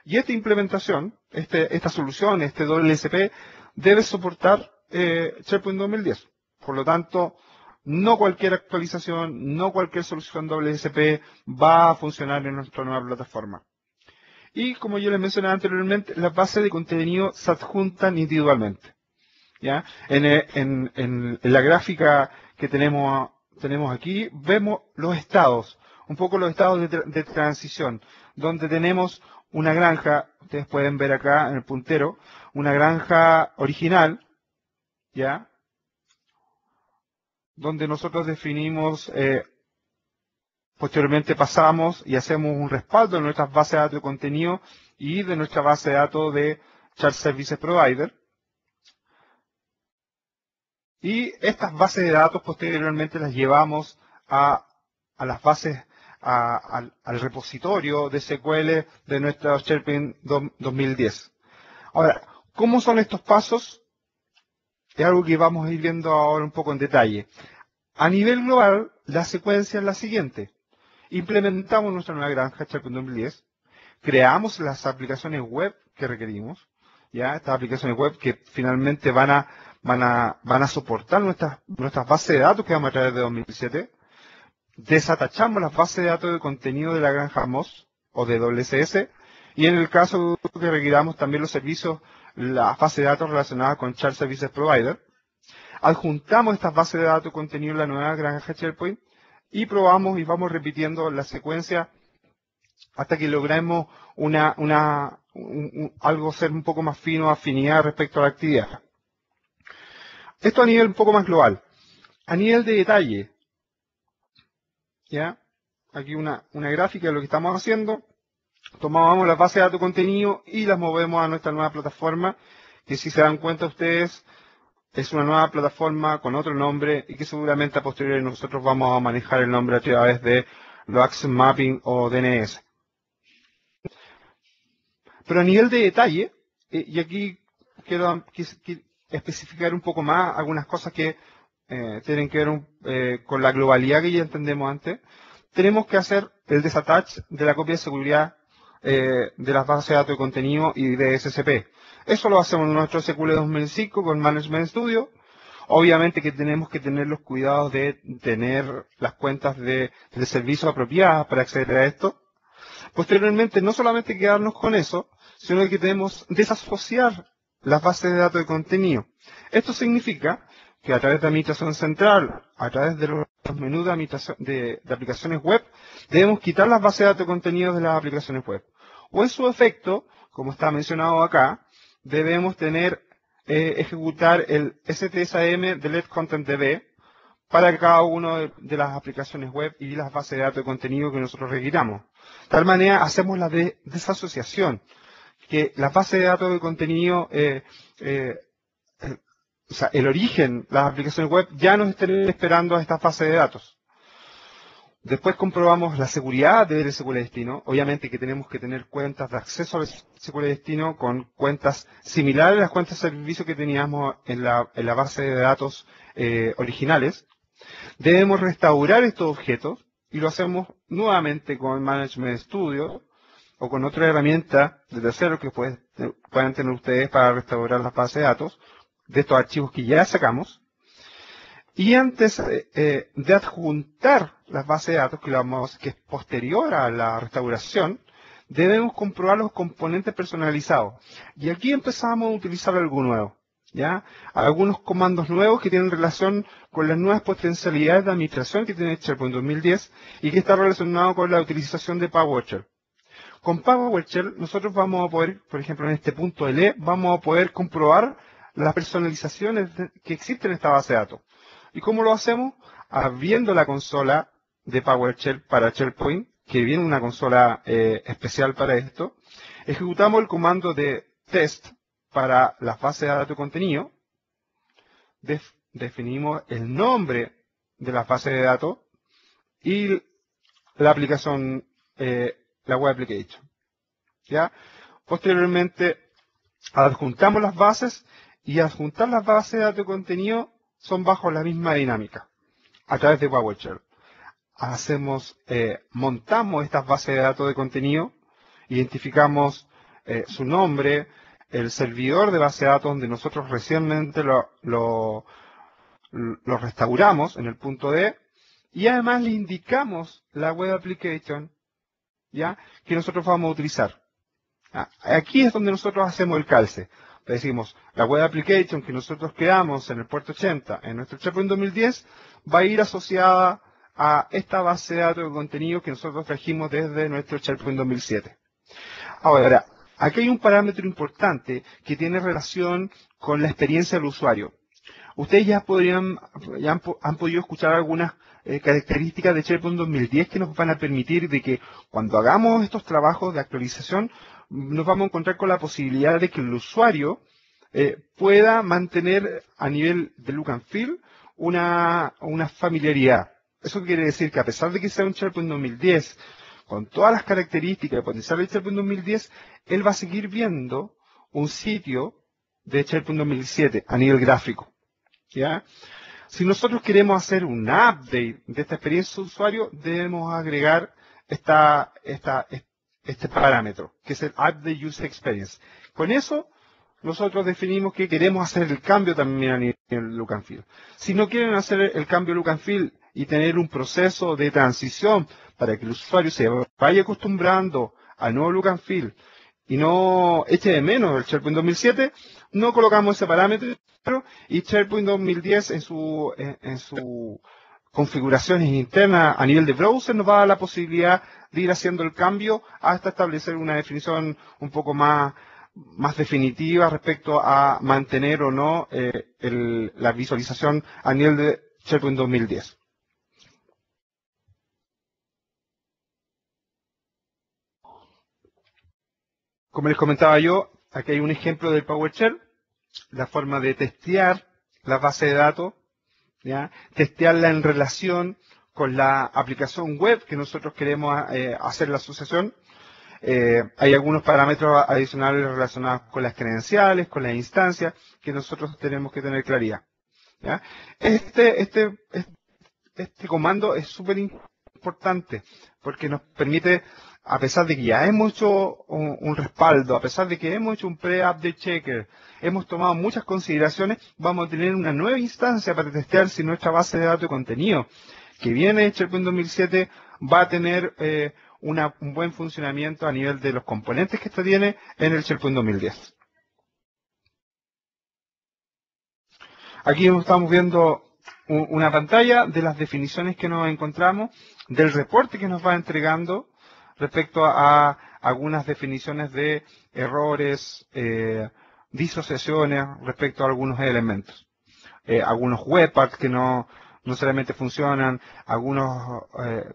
Y esta implementación, esta solución, este WSP, debe soportar SharePoint 2010. Por lo tanto, no cualquier actualización, no cualquier solución WSP va a funcionar en nuestra nueva plataforma. Y como yo les mencionaba anteriormente, las bases de contenido se adjuntan individualmente, ¿ya? En la gráfica que tenemos aquí, vemos los estados, un poco los estados de transición, donde tenemos una granja, ustedes pueden ver acá en el puntero, una granja original, ¿ya? Donde nosotros definimos, posteriormente pasamos y hacemos un respaldo de nuestras bases de datos de contenido y de nuestra base de datos de Shared Services Provider. Y estas bases de datos posteriormente las llevamos a las bases, al repositorio de SQL de nuestro SharePoint 2010. Ahora, ¿Cómo son estos pasos? Es algo que vamos a ir viendo ahora un poco en detalle. A nivel global, la secuencia es la siguiente. Implementamos nuestra nueva granja SharePoint 2010, creamos las aplicaciones web que requerimos, ya estas aplicaciones web que finalmente van a soportar nuestras bases de datos que vamos a traer de 2007, desatachamos las bases de datos de contenido de la granja MOS o de WCS, y en el caso que requiramos también los servicios, las bases de datos relacionadas con Shared Services Provider, adjuntamos estas bases de datos contenido en la nueva granja SharePoint y probamos y vamos repitiendo la secuencia hasta que logremos algo ser un poco más fino, afinidad respecto a la actividad. Esto a nivel un poco más global. A nivel de detalle, ¿ya? Aquí una gráfica de lo que estamos haciendo. Tomamos las bases de datos contenido y las movemos a nuestra nueva plataforma, que si se dan cuenta ustedes, es una nueva plataforma con otro nombre y que seguramente a posteriori nosotros vamos a manejar el nombre a través de lo Access Mapping o DNS. Pero a nivel de detalle, y aquí quiero especificar un poco más algunas cosas que tienen que ver con la globalidad que ya entendemos antes, tenemos que hacer el desattach de la copia de seguridad de las bases de datos de contenido y de SSP. Eso lo hacemos en nuestro SQL 2005 con Management Studio. Obviamente que tenemos que tener los cuidados de tener las cuentas de servicio apropiadas para acceder a esto. Posteriormente, no solamente quedarnos con eso, sino que debemos desasociar las bases de datos de contenido. Esto significa que a través de administración central, a través de los menús de aplicaciones web, debemos quitar las bases de datos de contenido de las aplicaciones web. O en su efecto, como está mencionado acá, debemos ejecutar el STSAM delete content DB para cada una de las aplicaciones web y las bases de datos de contenido que nosotros requiramos. De tal manera, hacemos la desasociación, que las bases de datos de contenido, o sea, el origen, las aplicaciones web, ya nos estén esperando a estas bases de datos. Después comprobamos la seguridad del SQL destino. Obviamente que tenemos que tener cuentas de acceso al SQL destino con cuentas similares a las cuentas de servicio que teníamos en la base de datos originales. Debemos restaurar estos objetos y lo hacemos nuevamente con Management Studio o con otra herramienta de terceros que puedan tener ustedes para restaurar las bases de datos de estos archivos que ya sacamos. Y antes de adjuntar las bases de datos, que es posterior a la restauración, debemos comprobar los componentes personalizados. Y aquí empezamos a utilizar algo nuevo, ¿ya? Algunos comandos nuevos que tienen relación con las nuevas potencialidades de administración que tiene SharePoint 2010 y que está relacionado con la utilización de PowerShell. Con PowerShell nosotros vamos a poder, por ejemplo en este punto L, vamos a poder comprobar las personalizaciones que existen en esta base de datos. ¿Y cómo lo hacemos? Abriendo la consola de PowerShell para SharePoint, que viene una consola especial para esto. Ejecutamos el comando de test para las bases de datos de contenido. Definimos el nombre de las bases de datos y la aplicación, la web application. ¿Ya? Posteriormente, adjuntamos las bases y adjuntar las bases de datos de contenido son bajo la misma dinámica, a través de PowerShell. Montamos estas bases de datos de contenido, identificamos su nombre, el servidor de base de datos donde nosotros recientemente lo restauramos en el punto D, y además le indicamos la web application, ¿ya?, que nosotros vamos a utilizar. Aquí es donde nosotros hacemos el calce. Decimos, la web application que nosotros creamos en el puerto 80 en nuestro SharePoint 2010 va a ir asociada a esta base de datos de contenido que nosotros trajimos desde nuestro SharePoint 2007. Ahora, aquí hay un parámetro importante que tiene relación con la experiencia del usuario. Ustedes ya han podido escuchar algunas características de SharePoint 2010 que nos van a permitir de que cuando hagamos estos trabajos de actualización nos vamos a encontrar con la posibilidad de que el usuario pueda mantener a nivel de look and feel una familiaridad. Eso quiere decir que a pesar de que sea un SharePoint 2010, con todas las características de potencial del SharePoint 2010, él va a seguir viendo un sitio de SharePoint 2007 a nivel gráfico. ¿Ya? Si nosotros queremos hacer un update de esta experiencia de usuario, debemos agregar este parámetro, que es el Update User Experience. Con eso, nosotros definimos que queremos hacer el cambio también a nivel look and feel. Si no quieren hacer el cambio look and feel y tener un proceso de transición para que el usuario se vaya acostumbrando al nuevo look and feel y no eche de menos el SharePoint 2007, no colocamos ese parámetro y SharePoint 2010 en su configuraciones internas a nivel de browser nos va a dar la posibilidad de ir haciendo el cambio hasta establecer una definición un poco más definitiva respecto a mantener o no la visualización a nivel de SharePoint 2010. Como les comentaba yo, aquí hay un ejemplo del PowerShell, la forma de testear la base de datos, ¿ya? Testearla en relación con la aplicación web que nosotros queremos hacer la asociación. Hay algunos parámetros adicionales relacionados con las credenciales, con las instancias, que nosotros tenemos que tener claridad, ¿ya? Este comando es súper importante porque nos permite, a pesar de que ya hemos hecho un respaldo, a pesar de que hemos hecho un pre-update checker, hemos tomado muchas consideraciones, vamos a tener una nueva instancia para testear si nuestra base de datos de contenido que viene de SharePoint 2007 va a tener un buen funcionamiento a nivel de los componentes que esto tiene en el SharePoint 2010. Aquí estamos viendo una pantalla de las definiciones que nos encontramos, del reporte que nos va entregando respecto a algunas definiciones de errores, disociaciones respecto a algunos elementos. Algunos webpacks que no necesariamente funcionan, algunos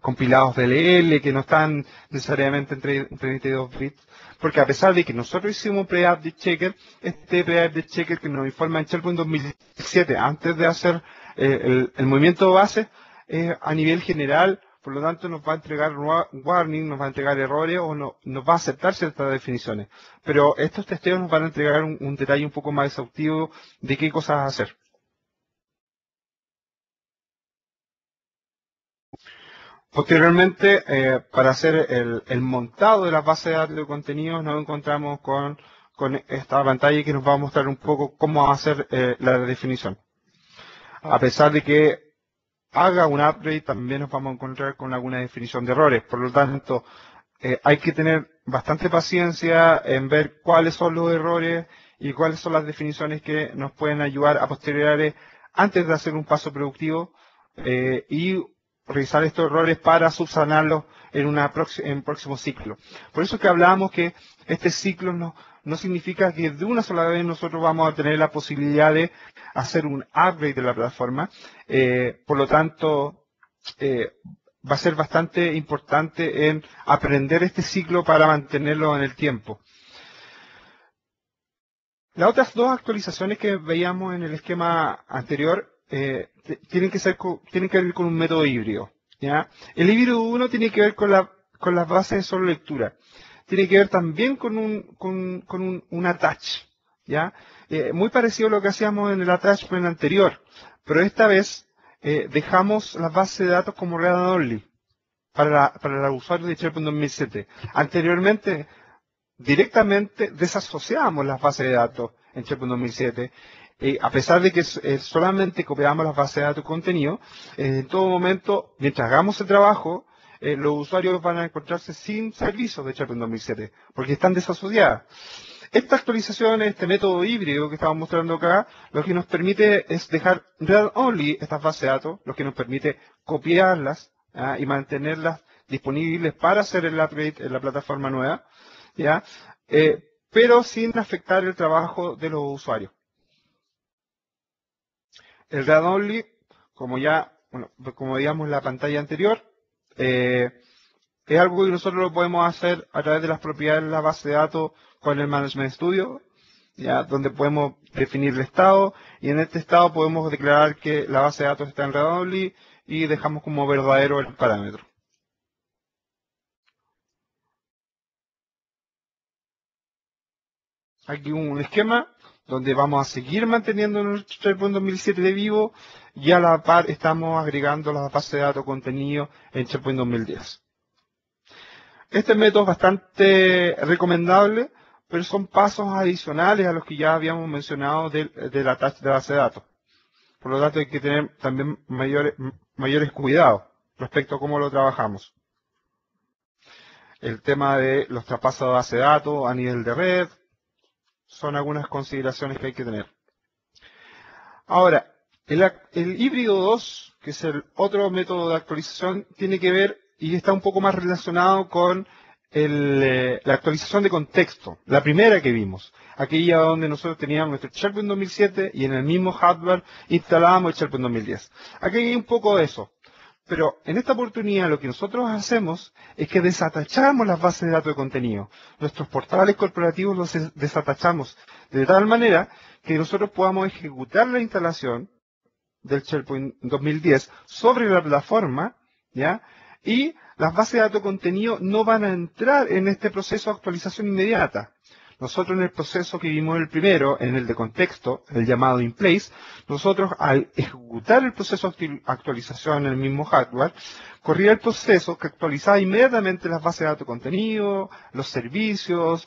compilados DLL que no están necesariamente en 32 bits, porque a pesar de que nosotros hicimos un pre-update checker, este pre-update checker que nos informa en SharePoint 2007 antes de hacer el movimiento base, a nivel general, por lo tanto nos va a entregar warning, nos va a entregar errores o nos va a aceptar ciertas definiciones. Pero estos testeos nos van a entregar un detalle un poco más exhaustivo de qué cosas hacer. Posteriormente, para hacer el montado de la base de datos de contenidos, nos encontramos con esta pantalla que nos va a mostrar un poco cómo hacer la definición. A pesar de que haga un upgrade, también nos vamos a encontrar con alguna definición de errores. Por lo tanto, hay que tener bastante paciencia en ver cuáles son los errores y cuáles son las definiciones que nos pueden ayudar a posteriori antes de hacer un paso productivo y revisar estos errores para subsanarlos en un próximo ciclo. Por eso es que hablábamos que este ciclo no significa que de una sola vez nosotros vamos a tener la posibilidad de hacer un upgrade de la plataforma. Por lo tanto, va a ser bastante importante en aprender este ciclo para mantenerlo en el tiempo. Las otras dos actualizaciones que veíamos en el esquema anterior tienen que ver con un método híbrido, ¿ya? El híbrido 1 tiene que ver con las bases de solo lectura. Tiene que ver también con un attach, ¿ya? Muy parecido a lo que hacíamos en el attachment anterior, pero esta vez dejamos las bases de datos como read only para los usuarios de SharePoint 2007. Anteriormente, directamente desasociábamos las bases de datos en SharePoint 2007. A pesar de que solamente copiábamos las bases de datos contenido, en todo momento, mientras hagamos el trabajo, los usuarios van a encontrarse sin servicios de SharePoint 2007, porque están desasociadas. Esta actualización, este método híbrido que estamos mostrando acá, lo que nos permite es dejar read-only estas bases de datos, lo que nos permite copiarlas y mantenerlas disponibles para hacer el upgrade en la plataforma nueva, ¿ya? Pero sin afectar el trabajo de los usuarios. El read-only, como digamos en la pantalla anterior, es algo que nosotros lo podemos hacer a través de las propiedades de la base de datos con el Management Studio, ¿ya? Donde podemos definir el estado y en este estado podemos declarar que la base de datos está en read-only y dejamos como verdadero el parámetro. Aquí un esquema donde vamos a seguir manteniendo nuestro SharePoint 2007 de vivo y a la par estamos agregando la base de datos contenido en SharePoint 2010. Este método es bastante recomendable, pero son pasos adicionales a los que ya habíamos mencionado del attach de base de datos. Por lo tanto, hay que tener también mayores cuidados respecto a cómo lo trabajamos. El tema de los traspasos de base de datos a nivel de red son algunas consideraciones que hay que tener. Ahora, el híbrido 2, que es el otro método de actualización, tiene que ver y está un poco más relacionado con la actualización de contexto, la primera que vimos, aquella donde nosotros teníamos nuestro SharePoint 2007 y en el mismo hardware instalábamos el SharePoint 2010. Aquí hay un poco de eso. Pero en esta oportunidad lo que nosotros hacemos es que desatachamos las bases de datos de contenido. Nuestros portales corporativos los desatachamos de tal manera que nosotros podamos ejecutar la instalación del SharePoint 2010 sobre la plataforma, ¿ya? Y las bases de datos de contenido no van a entrar en este proceso de actualización inmediata. Nosotros en el proceso que vimos el primero, en el de contexto, el llamado in place, nosotros al ejecutar el proceso de actualización en el mismo hardware, corría el proceso que actualizaba inmediatamente las bases de datos de contenido, los servicios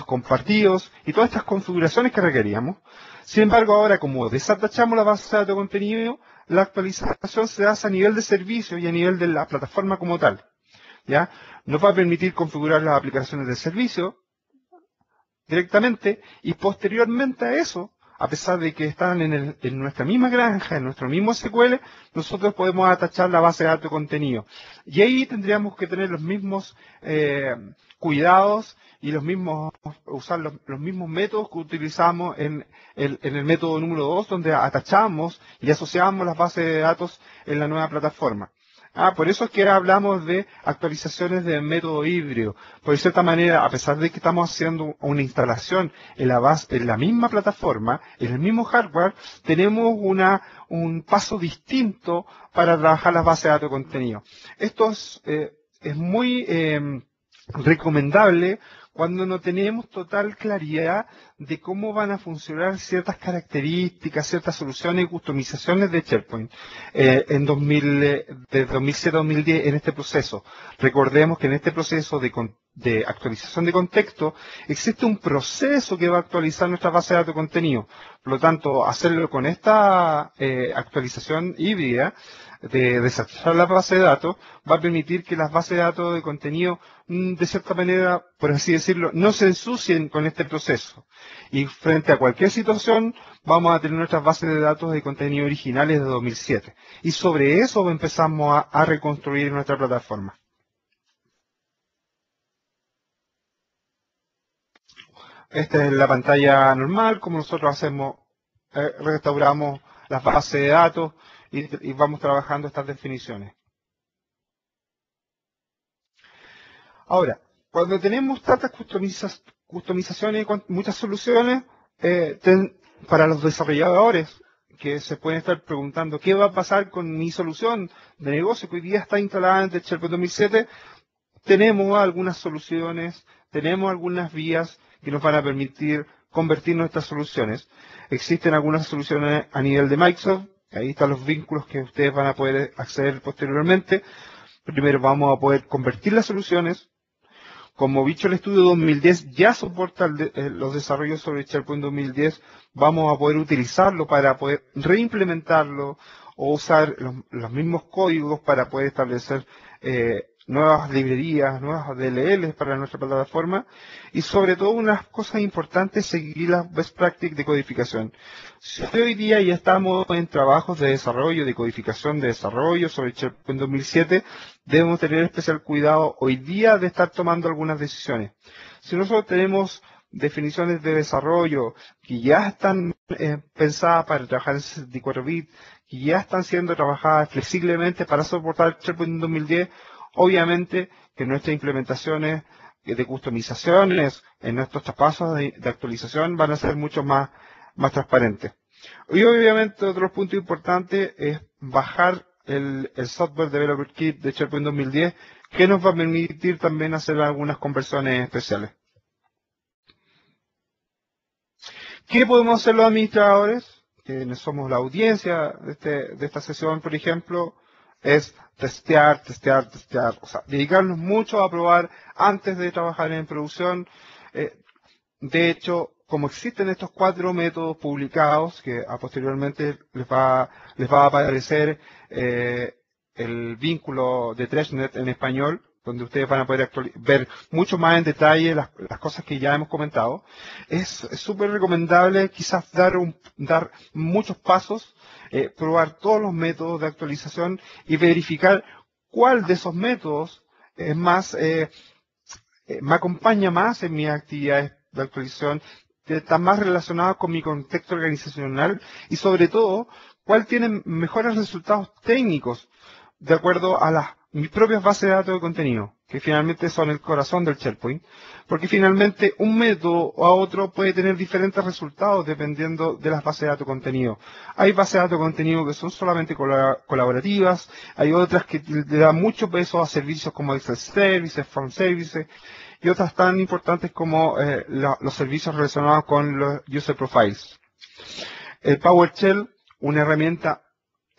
compartidos y todas estas configuraciones que requeríamos. Sin embargo, ahora como desatachamos la base de datos de contenido, la actualización se hace a nivel de servicio y a nivel de la plataforma como tal, ¿ya? Nos va a permitir configurar las aplicaciones de servicio directamente y posteriormente a eso, a pesar de que están en nuestra misma granja, en nuestro mismo SQL, nosotros podemos atachar la base de datos de contenido. Y ahí tendríamos que tener los mismos cuidados y usar los mismos métodos que utilizamos en el método número 2, donde atachamos y asociamos las bases de datos en la nueva plataforma. Por eso es que hablamos de actualizaciones de método híbrido. Por de cierta manera, a pesar de que estamos haciendo una instalación en la misma plataforma, en el mismo hardware, tenemos un paso distinto para trabajar las bases de datos de contenido. Esto es muy recomendable cuando no tenemos total claridad de cómo van a funcionar ciertas características, ciertas soluciones y customizaciones de SharePoint de 2007 a 2010 en este proceso. Recordemos que en este proceso de actualización de contexto existe un proceso que va a actualizar nuestra base de datos de contenido. Por lo tanto, hacerlo con esta actualización híbrida de desarrollar la base de datos va a permitir que las bases de datos de contenido, de cierta manera, por así decirlo, no se ensucien con este proceso. Y frente a cualquier situación, vamos a tener nuestras bases de datos de contenido originales de 2007. Y sobre eso empezamos a reconstruir nuestra plataforma. Esta es la pantalla normal, como nosotros hacemos, restauramos las bases de datos y vamos trabajando estas definiciones. Ahora, cuando tenemos tantas customizaciones y muchas soluciones, para los desarrolladores que se pueden estar preguntando qué va a pasar con mi solución de negocio que hoy día está instalada en SharePoint 2007, tenemos algunas soluciones, tenemos algunas vías que nos van a permitir convertir nuestras soluciones. Existen algunas soluciones a nivel de Microsoft, ahí están los vínculos que ustedes van a poder acceder posteriormente. Primero vamos a poder convertir las soluciones. Como Visual Studio 2010 ya soporta los desarrollos sobre SharePoint 2010, vamos a poder utilizarlo para poder reimplementarlo o usar los mismos códigos para poder establecer nuevas librerías, nuevas DLLs para nuestra plataforma y sobre todo unas cosas importantes, seguir las best practices de codificación. Si hoy día ya estamos en trabajos de desarrollo, de codificación de desarrollo sobre SharePoint 2007, debemos tener especial cuidado hoy día de estar tomando algunas decisiones. Si nosotros tenemos definiciones de desarrollo que ya están pensadas para trabajar en 64 bits, que ya están siendo trabajadas flexiblemente para soportar SharePoint 2010, obviamente que nuestras implementaciones de customizaciones en nuestros traspasos de actualización van a ser mucho más transparentes. Y obviamente otro punto importante es bajar el Software Developer Kit de SharePoint 2010, que nos va a permitir también hacer algunas conversiones especiales. ¿Qué podemos hacer los administradores? Quienes somos la audiencia de esta sesión, por ejemplo, es testear, testear, testear. O sea, dedicarnos mucho a probar antes de trabajar en producción. De hecho, como existen estos 4 métodos publicados, que posteriormente les va a aparecer el vínculo de TrashNet en español, donde ustedes van a poder ver mucho más en detalle las cosas que ya hemos comentado. Es súper recomendable quizás dar muchos pasos, probar todos los métodos de actualización y verificar cuál de esos métodos es me acompaña más en mis actividades de actualización, está más relacionado con mi contexto organizacional y sobre todo, cuál tiene mejores resultados técnicos de acuerdo a mis propias bases de datos de contenido, que finalmente son el corazón del SharePoint, porque finalmente un método a otro puede tener diferentes resultados dependiendo de las bases de datos de contenido. Hay bases de datos de contenido que son solamente colaborativas, hay otras que le dan mucho peso a servicios como Excel Services, Form Services, y otras tan importantes como los servicios relacionados con los User Profiles. El PowerShell, una herramienta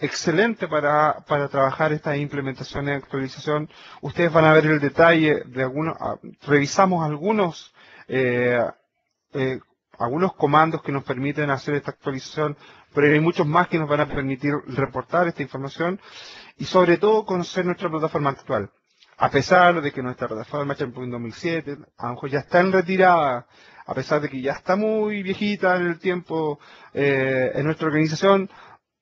excelente para trabajar esta implementación y actualización. Ustedes van a ver el detalle de revisamos algunos comandos que nos permiten hacer esta actualización, pero hay muchos más que nos van a permitir reportar esta información y sobre todo conocer nuestra plataforma actual. A pesar de que nuestra plataforma SharePoint 2007, a lo mejor ya está en retirada, a pesar de que ya está muy viejita en el tiempo en nuestra organización,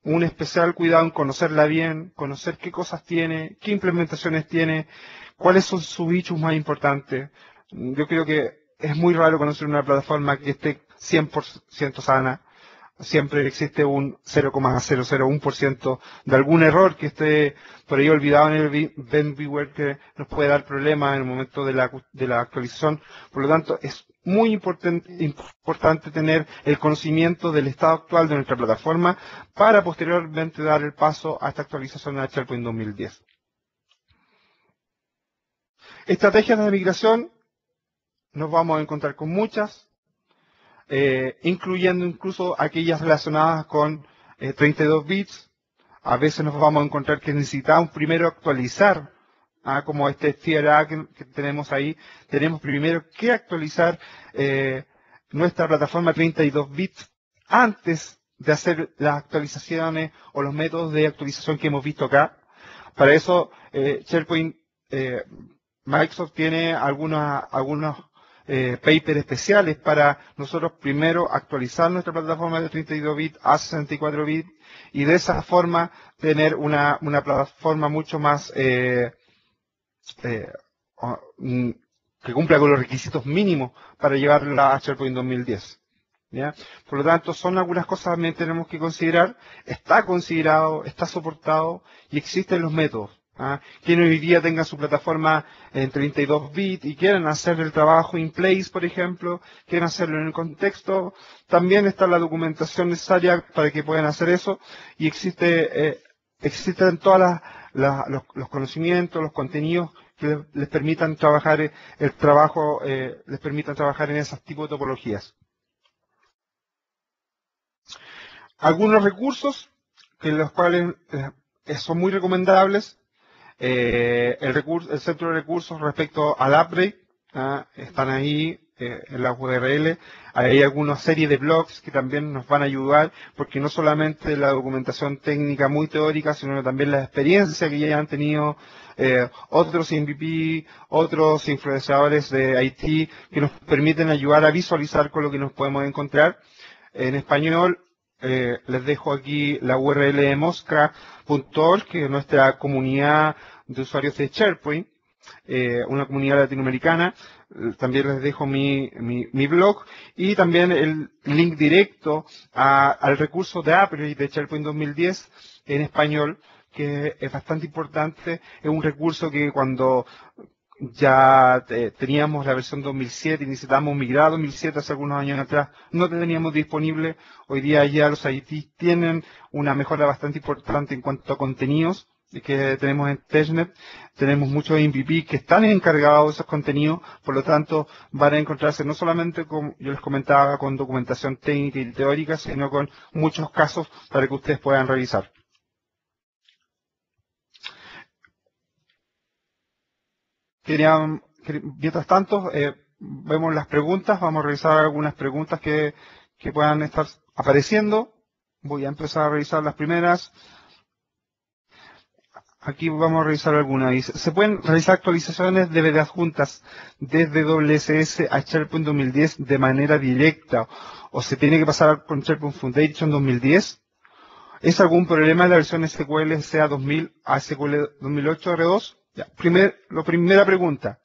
un especial cuidado en conocerla bien, conocer qué cosas tiene, qué implementaciones tiene, cuáles son sus bichos más importantes. Yo creo que es muy raro conocer una plataforma que esté 100% sana. Siempre existe un 0,001% de algún error que esté por ahí olvidado en el event viewer que nos puede dar problemas en el momento de la actualización. Por lo tanto, es muy importante tener el conocimiento del estado actual de nuestra plataforma para posteriormente dar el paso a esta actualización de SharePoint 2010. Estrategias de migración, nos vamos a encontrar con muchas. Incluyendo incluso aquellas relacionadas con 32 bits. A veces nos vamos a encontrar que necesitamos primero actualizar, como este TRA que tenemos ahí, tenemos primero que actualizar nuestra plataforma 32 bits antes de hacer las actualizaciones o los métodos de actualización que hemos visto acá. Para eso, SharePoint, Microsoft tiene algunos papers especiales para nosotros primero actualizar nuestra plataforma de 32 bits a 64 bits y de esa forma tener una plataforma mucho más que cumpla con los requisitos mínimos para llevarla a SharePoint 2010. ¿Ya? Por lo tanto, son algunas cosas que también tenemos que considerar. Está considerado, está soportado y existen los métodos. Quienes hoy día tengan su plataforma en 32 bits y quieran hacer el trabajo in place, por ejemplo, quieren hacerlo en el contexto, también está la documentación necesaria para que puedan hacer eso y existen todos los conocimientos, los contenidos que les permitan trabajar les permitan trabajar en esos tipos de topologías. Algunos recursos los cuales son muy recomendables. El centro de recursos respecto al upgrade están ahí en la URL. Hay alguna serie de blogs que también nos van a ayudar porque no solamente la documentación técnica muy teórica, sino también la experiencia que ya han tenido otros MVP, otros influenciadores de IT que nos permiten ayudar a visualizar con lo que nos podemos encontrar. En español les dejo aquí la URL de mosca.org, que es nuestra comunidad de usuarios de SharePoint, una comunidad latinoamericana. También les dejo mi blog y también el link directo al recurso de upgrade de SharePoint 2010 en español, que es bastante importante. Es un recurso que cuando ya teníamos la versión 2007 y necesitábamos migrar a 2007 hace algunos años atrás, no teníamos disponible. Hoy día ya los IT tienen una mejora bastante importante en cuanto a contenidos que tenemos en TestNet. Tenemos muchos MVP que están encargados de esos contenidos, por lo tanto van a encontrarse no solamente, como yo les comentaba, con documentación técnica y teórica, sino con muchos casos para que ustedes puedan revisar. Mientras tanto, vemos las preguntas, vamos a revisar algunas preguntas que puedan estar apareciendo. Voy a empezar a revisar las primeras. Aquí vamos a revisar algunas. Dice, ¿se pueden realizar actualizaciones de BD adjuntas desde WSS a SharePoint 2010 de manera directa? ¿O se tiene que pasar con SharePoint Foundation 2010? ¿Es algún problema en la versión SQL SEA 2000 a SQL 2008 R2? Ya, primera pregunta.